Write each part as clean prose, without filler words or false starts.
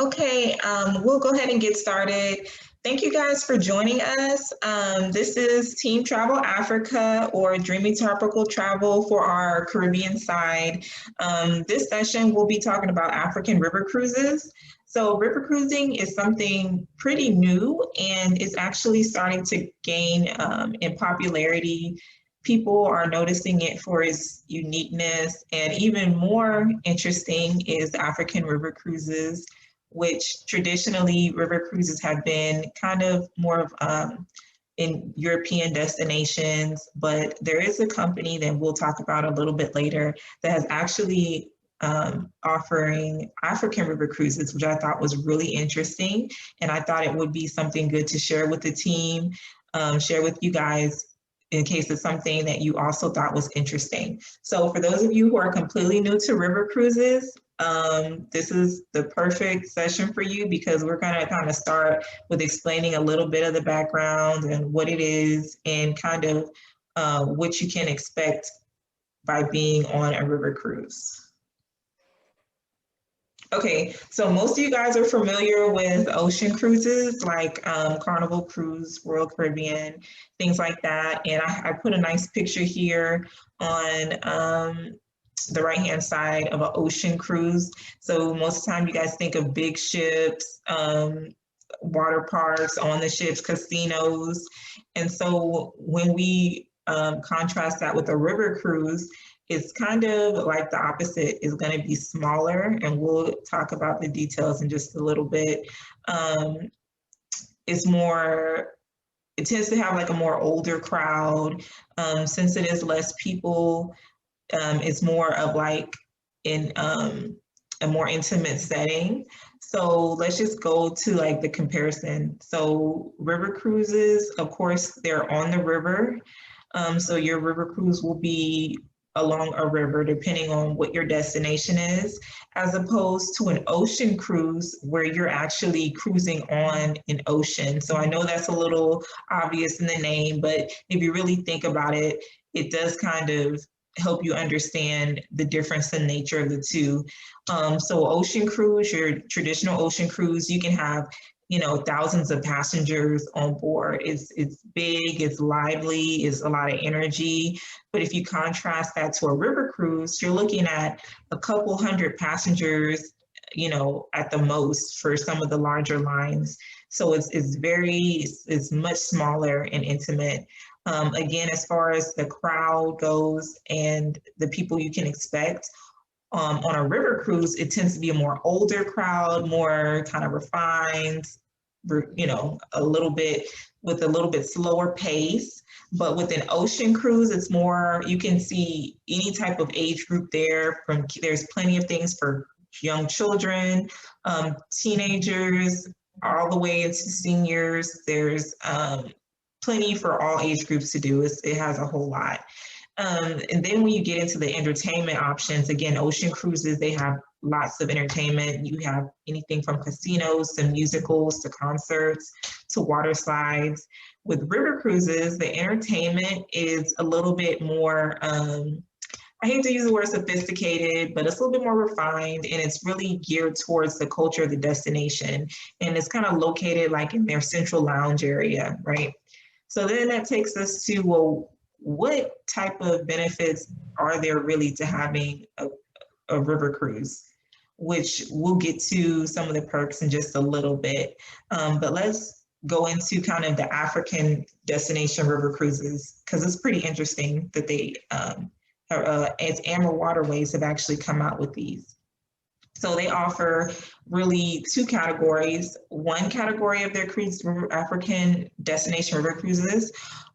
Okay, we'll go ahead and get started. Thank you guys for joining us. This is Team Travel Africa, or Dreamy Tropical Travel for our Caribbean side. This session we'll be talking about African river cruises. So river cruising is something pretty new, and it's actually starting to gain in popularity. People are noticing it for its uniqueness, and even more interesting is African river cruises, which traditionally river cruises have been kind of more of in European destinations, but there is a company that we'll talk about a little bit later that has actually offering African river cruises, which I thought was really interesting. And I thought it would be something good to share with the team, share with you guys in case it's something that you also thought was interesting. So for those of you who are completely new to river cruises, this is the perfect session for you because we're going to kind of start with explaining a little bit of the background and what it is and kind of what you can expect by being on a river cruise. Okay, so most of you guys are familiar with ocean cruises like Carnival Cruise, Royal Caribbean, things like that. And I put a nice picture here on the right-hand side of an ocean cruise. So most of the time you guys think of big ships, water parks on the ships, casinos. And so when we contrast that with a river cruise, it's kind of like the opposite. Is going to be smaller, and we'll talk about the details in just a little bit. It's more, it tends to have like a more older crowd. Since it is less people, it's more of like in a more intimate setting. So let's just go to like the comparison. So river cruises, of course, they're on the river. So your river cruise will be along a river, depending on what your destination is, as opposed to an ocean cruise where you're actually cruising on an ocean. So I know that's a little obvious in the name, but if you really think about it, it does kind of help you understand the difference in nature of the two. So ocean cruise, your traditional ocean cruise, you can have thousands of passengers on board. It's big, it's lively, it's a lot of energy. But if you contrast that to a river cruise, you're looking at a couple hundred passengers, at the most for some of the larger lines. So it's much smaller and intimate. Again, as far as the crowd goes and the people you can expect, on a river cruise, it tends to be a more older crowd, more kind of refined, a little bit slower pace. But with an ocean cruise, it's more, you can see any type of age group there. There's plenty of things for young children, teenagers, all the way into seniors. There's plenty for all age groups to do. It has a whole lot. And then when you get into the entertainment options, again, ocean cruises, they have lots of entertainment. You have anything from casinos to musicals to concerts to water slides. With river cruises, the entertainment is a little bit more, I hate to use the word sophisticated, but it's a little bit more refined, and it's really geared towards the culture of the destination. And it's kind of located like in their central lounge area, right? So then that takes us to, well, what type of benefits are there really to having a river cruise? Which we'll get to some of the perks in just a little bit. But let's go into kind of the African destination river cruises, because it's pretty interesting that they, as AmaWaterways have actually come out with these. So they offer really two categories. One category of their cruise, African destination river cruises,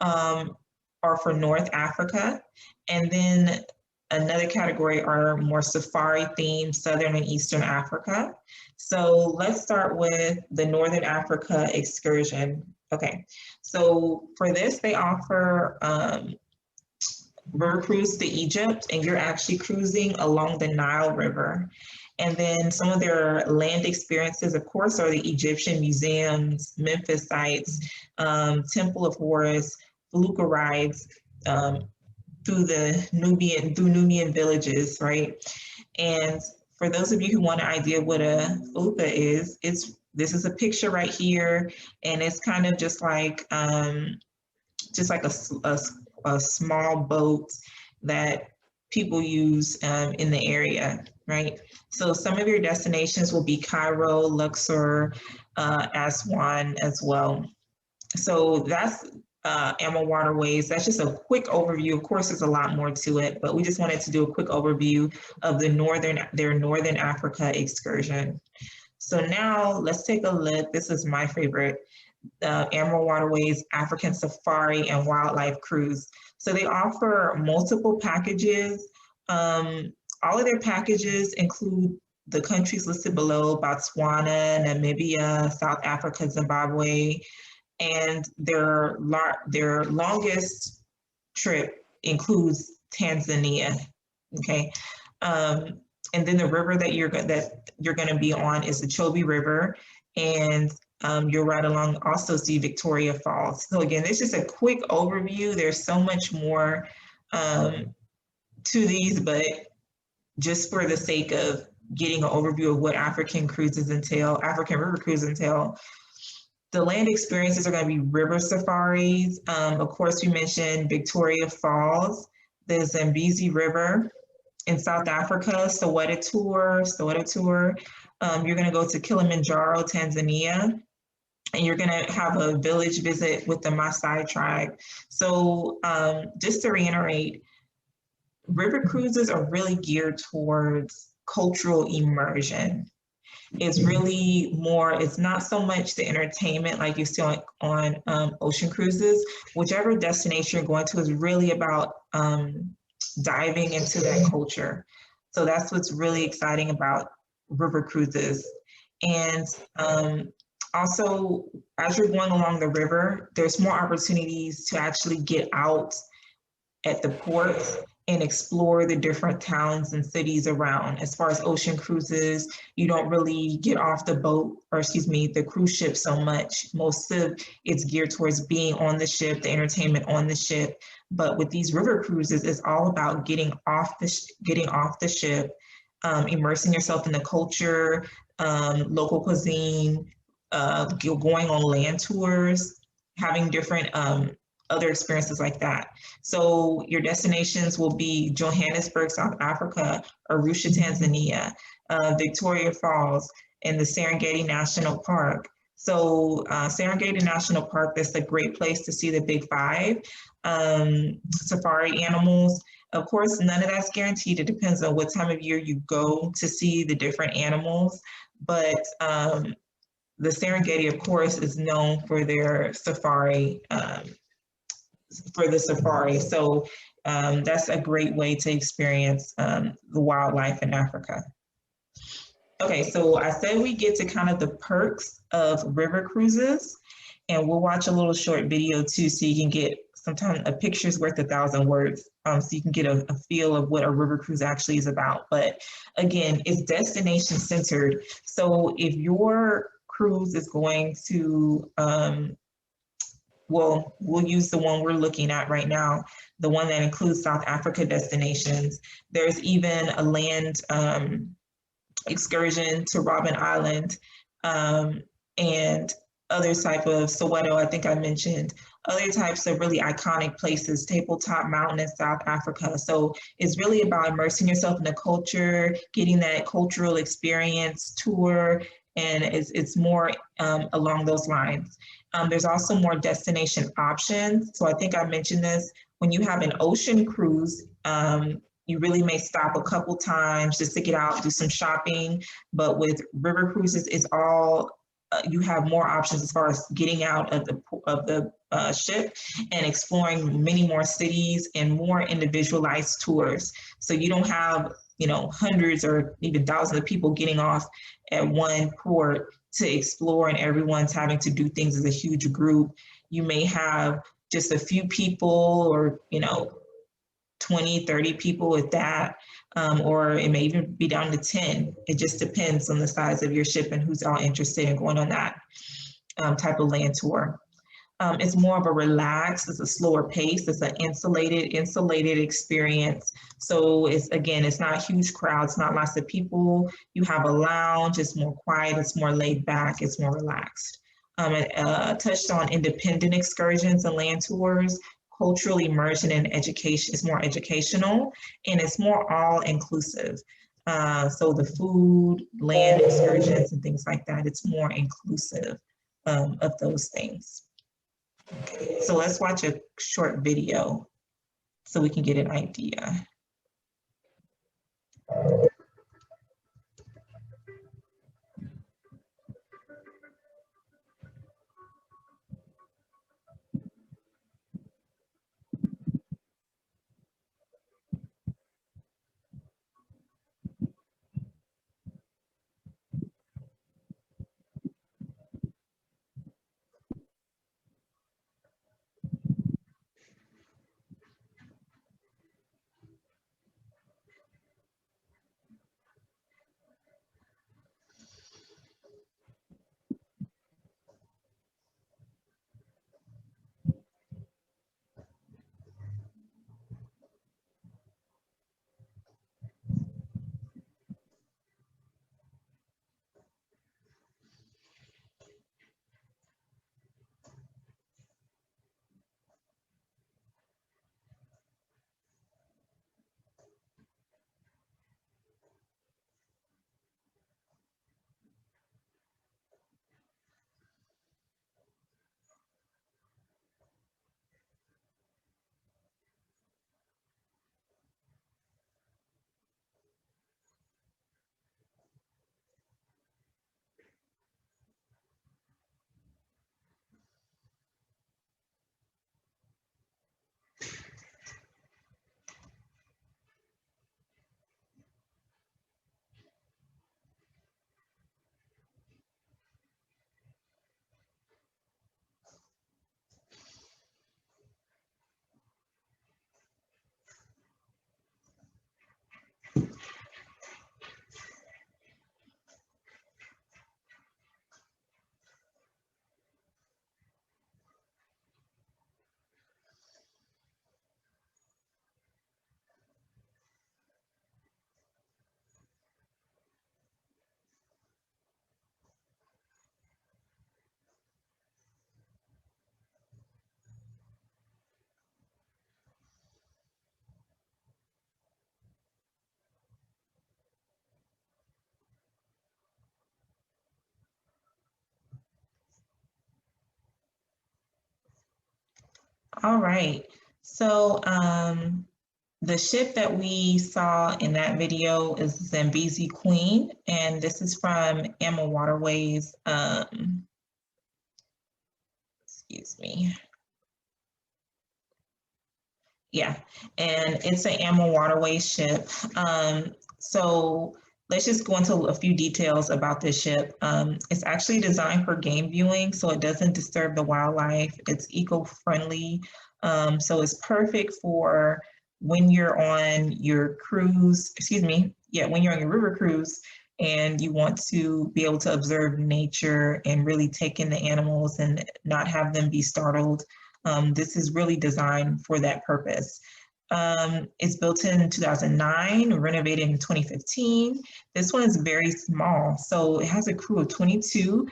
are for North Africa. And then another category are more safari themed Southern and Eastern Africa. So let's start with the Northern Africa excursion. Okay, so for this, they offer river cruise to Egypt, and you're actually cruising along the Nile River. And then some of their land experiences, of course, are the Egyptian museums, Memphis sites, Temple of Horus, felucca rides through Nubian villages, right? And For those of you who want an idea what a fuka is, this is a picture right here, and it's kind of just like a small boat that people use in the area, right? So some of your destinations will be Cairo, Luxor, Aswan as well. So that's AmaWaterways. That's just a quick overview. Of course, there's a lot more to it, but we just wanted to do a quick overview of their Northern Africa excursion. So now let's take a look. This is my favorite, AmaWaterways African Safari and Wildlife Cruise. So they offer multiple packages. All of their packages include the countries listed below: Botswana, Namibia, South Africa, Zimbabwe, and their longest trip includes Tanzania. Okay, and then the river that you're going to be on is the Chobe River, and you'll ride along also see Victoria Falls. So again, this is a quick overview. There's so much more to these, but just for the sake of getting an overview of what African river cruises entail, the land experiences are going to be river safaris. Of course, we mentioned Victoria Falls, the Zambezi River in South Africa, Soweto tour. You're going to go to Kilimanjaro, Tanzania, and you're going to have a village visit with the Maasai tribe. So just to reiterate, river cruises are really geared towards cultural immersion. It's really more, it's not so much the entertainment like you see on ocean cruises. Whichever destination you're going to is really about diving into that culture. So that's what's really exciting about river cruises. And also, as you're going along the river, there's more opportunities to actually get out at the ports and explore the different towns and cities around. As far as ocean cruises, you don't really get off the boat, or the cruise ship so much. Most of it's geared towards being on the ship, the entertainment on the ship. But with these river cruises, it's all about getting off the ship, immersing yourself in the culture, local cuisine, going on land tours, having different other experiences like that. So your destinations will be Johannesburg, South Africa, Arusha, Tanzania, Victoria Falls, and the Serengeti National Park. So Serengeti National Park, that's a great place to see the big five safari animals. Of course, none of that's guaranteed. It depends on what time of year you go to see the different animals. But the Serengeti, of course, is known for their safari, So that's a great way to experience the wildlife in Africa. Okay, so I said we get to kind of the perks of river cruises, and we'll watch a little short video too, so you can get sometimes a picture's worth 1,000 words, so you can get a feel of what a river cruise actually is about. But again, it's destination centered. So if your cruise is going to, well, we'll use the one we're looking at right now, the one that includes South Africa destinations. There's even a land excursion to Robben Island, and other type of Soweto, I think I mentioned, other types of really iconic places, Tabletop Mountain in South Africa. So it's really about immersing yourself in the culture, getting that cultural experience tour, and it's more along those lines. There's also more destination options. So I think I mentioned this, when you have an ocean cruise, you really may stop a couple times just to get out, do some shopping. But with river cruises, it's all, you have more options as far as getting out of the ship and exploring many more cities and more individualized tours. So you don't have, hundreds or even thousands of people getting off at one port to explore, and everyone's having to do things as a huge group. You may have just a few people, or 20, 30 people with that, or it may even be down to 10. It just depends on the size of your ship and who's all interested in going on that type of land tour. It's more of a relaxed, it's a slower pace, it's an insulated experience. So it's not huge crowds, not lots of people. You have a lounge, it's more quiet, it's more laid back, it's more relaxed. It touched on independent excursions and land tours, cultural immersion and education. It's more educational and it's more all inclusive. So the food, land excursions and things like that, it's more inclusive of those things. Okay, so let's watch a short video so we can get an idea. All right, so the ship that we saw in that video is Zambezi Queen, and this is from AmaWaterways. Excuse me. Yeah, and it's an AmaWaterways ship. So let's just go into a few details about this ship. It's actually designed for game viewing, so it doesn't disturb the wildlife. It's eco-friendly, so it's perfect for when you're on your cruise, when you're on your river cruise and you want to be able to observe nature and really take in the animals and not have them be startled. This is really designed for that purpose. It's built in 2009, renovated in 2015. This one is very small, so it has a crew of 22.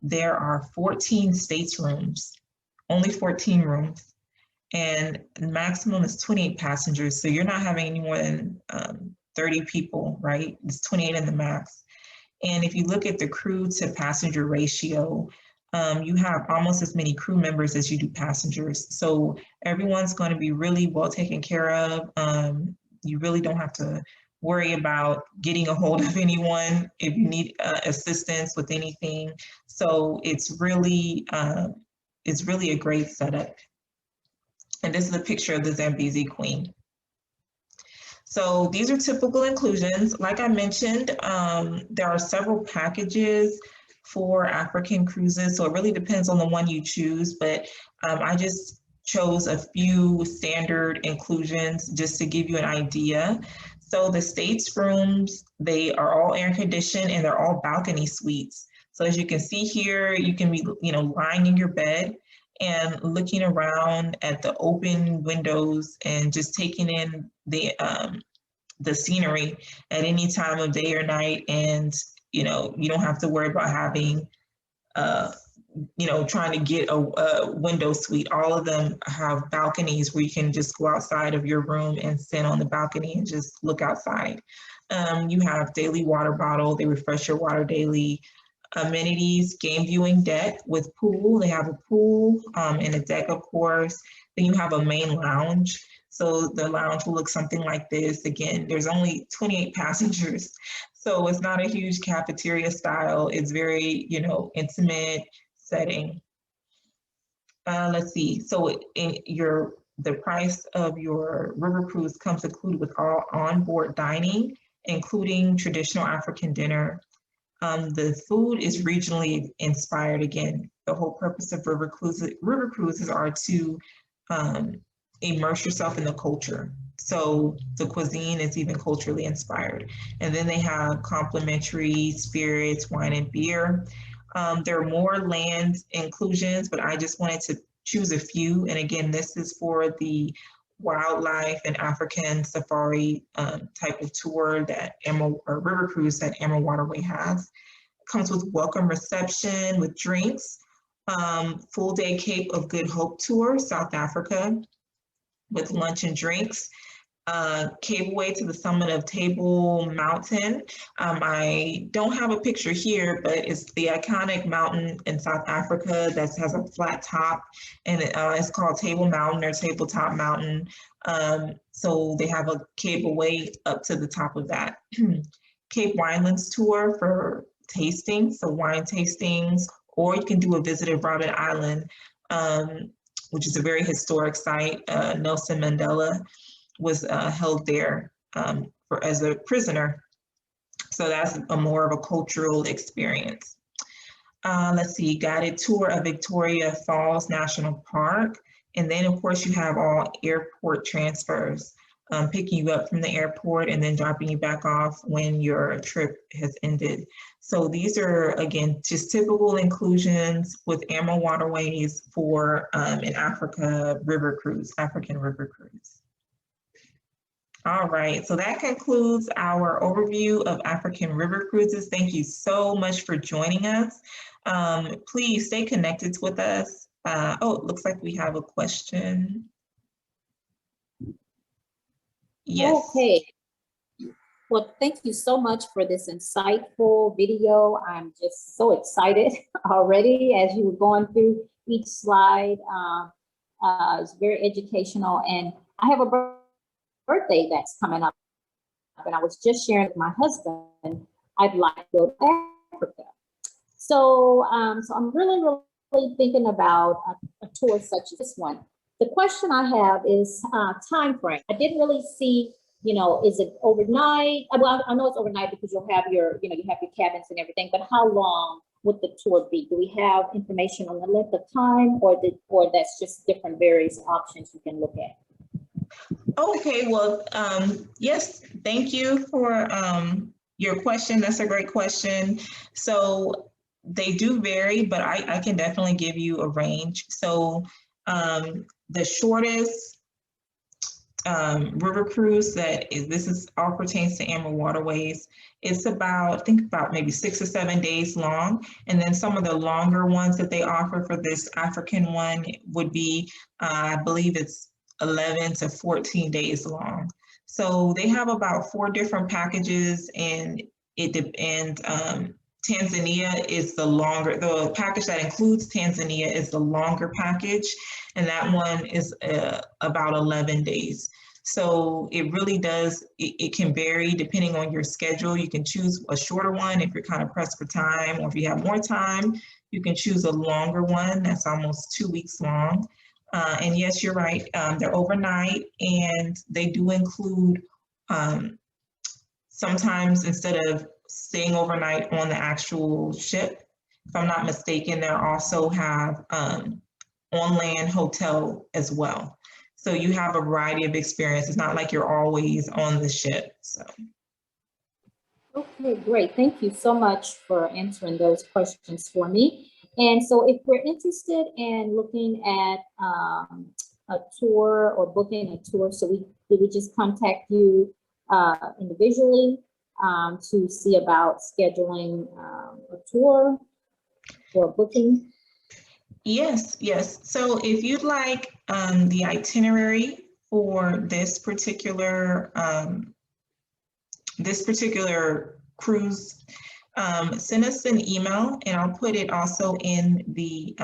There are 14 staterooms, only 14 rooms, and the maximum is 28 passengers. So you're not having any more than 30 people, right? It's 28 in the max. And if you look at the crew to passenger ratio, you have almost as many crew members as you do passengers. So everyone's going to be really well taken care of. You really don't have to worry about getting a hold of anyone if you need assistance with anything. So it's really a great setup. And this is a picture of the Zambezi Queen. So these are typical inclusions. Like I mentioned, there are several packages for African cruises, so it really depends on the one you choose, but I just chose a few standard inclusions just to give you an idea. So the States rooms, they are all air conditioned and they're all balcony suites. So as you can see here, you can be, lying in your bed and looking around at the open windows and just taking in the scenery at any time of day or night. And, you know, you don't have to worry about having, you know, trying to get a window suite. All of them have balconies where you can just go outside of your room and sit on the balcony and just look outside. You have daily water bottle. They refresh your water daily. Amenities, game viewing deck with pool. They have a pool and a deck, of course. Then you have a main lounge. So the lounge will look something like this. Again, there's only 28 passengers. So it's not a huge cafeteria style. It's very, you know, intimate setting. Let's see. So the price of your river cruise comes included with all onboard dining, including traditional African dinner. The food is regionally inspired. Again, the whole purpose of river cruises are to immerse yourself in the culture. So the cuisine is even culturally inspired. And then they have complimentary spirits, wine and beer. There are more land inclusions, but I just wanted to choose a few. And again, this is for the wildlife and African safari type of tour that river cruise that AmaWaterways has. It comes with welcome reception with drinks, full day Cape of Good Hope tour, South Africa, with lunch and drinks. Cableaway to the summit of Table Mountain. I don't have a picture here, but it's the iconic mountain in South Africa that has a flat top, and it's called Table Mountain or Tabletop Mountain. So they have a cableaway up to the top of that. Cape Winelands tour for tasting, so wine tastings, or you can do a visit of Robben Island, which is a very historic site. Nelson Mandela was held there as a prisoner. So that's more of a cultural experience. Let's see, guided tour of Victoria Falls National Park. And then of course you have all airport transfers, picking you up from the airport and then dropping you back off when your trip has ended. So these are, again, just typical inclusions with AmaWaterways for an African river cruise. All right, so that concludes our overview of African river cruises. Thank you so much for joining us. Please stay connected with us. Oh, it looks like we have a question. Yes. Okay. Well, thank you so much for this insightful video. I'm just so excited already as you were going through each slide. It's very educational, and I have a birthday that's coming up, and I was just sharing with my husband, I'd like to go to Africa. So, so I'm really thinking about a tour such as this one. The question I have is time frame. I didn't really see, you know, is it overnight? Well, I know it's overnight because you'll have your, you know, you have your cabins and everything, but how long would the tour be? Do we have information on the length of time, or that's just different various options you can look at? Okay, well, yes, thank you for your question. That's a great question. So they do vary, but I can definitely give you a range. So the shortest river cruise this all pertains to AmaWaterways. It's about, I think about maybe 6 or 7 days long. And then some of the longer ones that they offer for this African one would be, I believe it's 11 to 14 days long. So they have about 4 different packages, and Tanzania is the package that includes Tanzania is the longer package, and that one is about 11 days. So it really does, it can vary depending on your schedule. You can choose a shorter one if you're kind of pressed for time, or if you have more time, you can choose a longer one that's almost 2 weeks long. And yes, you're right, they're overnight, and they do include, sometimes instead of staying overnight on the actual ship, if I'm not mistaken, they also have on-land hotel as well. So you have a variety of experience. It's not like you're always on the ship. So. Okay, great. Thank you so much for answering those questions for me. And so if we're interested in looking at a tour or booking a tour, so we just contact you individually to see about scheduling a tour or booking? Yes, yes. So if you'd like the itinerary for this particular cruise, send us an email, and I'll put it also in the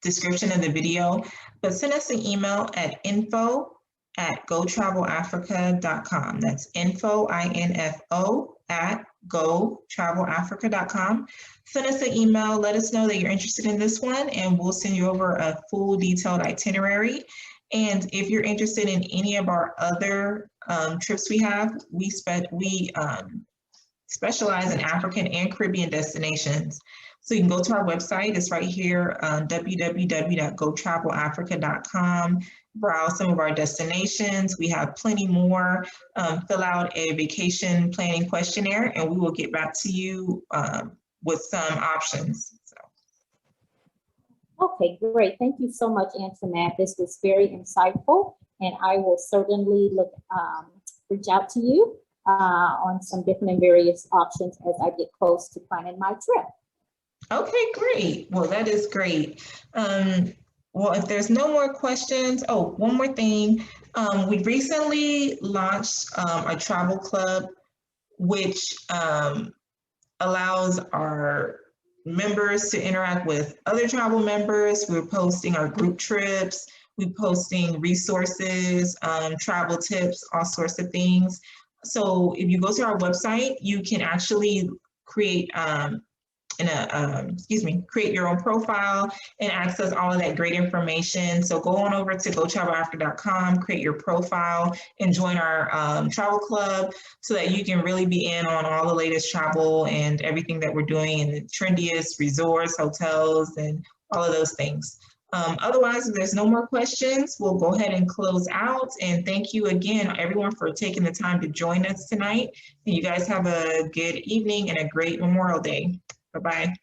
description of the video. But send us an email at info@gotravelafrica.com. That's info, I-N-F-O, at gotravelafrica.com. Send us an email, let us know that you're interested in this one, and we'll send you over a full detailed itinerary. And if you're interested in any of our other trips we have, we specialize in African and Caribbean destinations. So you can go to our website, it's right here, www.gotravelafrica.com. Browse some of our destinations. We have plenty more. Fill out a vacation planning questionnaire, and we will get back to you with some options. So. Okay, great. Thank you so much, Antoinette. This was very insightful, and I will certainly reach out to you on some different and various options as I get close to planning my trip. Okay, great. Well, that is great. Well, if there's no more questions, oh, one more thing. We recently launched a travel club, which allows our members to interact with other travel members. We're posting our group trips. We're posting resources, travel tips, all sorts of things. So if you go to our website, you can actually create create your own profile and access all of that great information. So go on over to gotravelafrica.com, create your profile, and join our travel club so that you can really be in on all the latest travel and everything that we're doing and the trendiest resorts, hotels, and all of those things. Otherwise, if there's no more questions, we'll go ahead and close out. And thank you again, everyone, for taking the time to join us tonight. And you guys have a good evening and a great Memorial Day. Bye-bye.